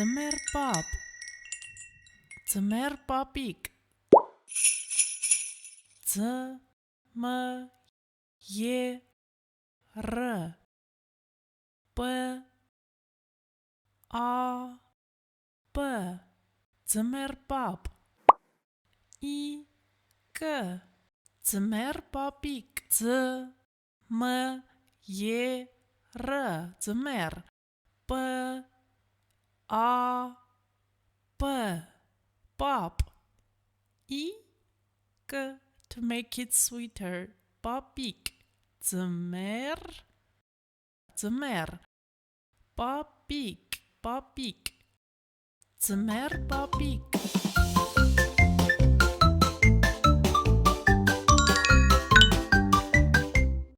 Ձմեռ պապ, ձմեռ պապիկ, ձմեռ պապ, ձմեռ պապ, իկ, ձմեռ պապիկ, ձմեռ, պապ, իկ, to make it sweeter, պապիկ, ձմեռ, պապիկ, ձմեռ պապիկ,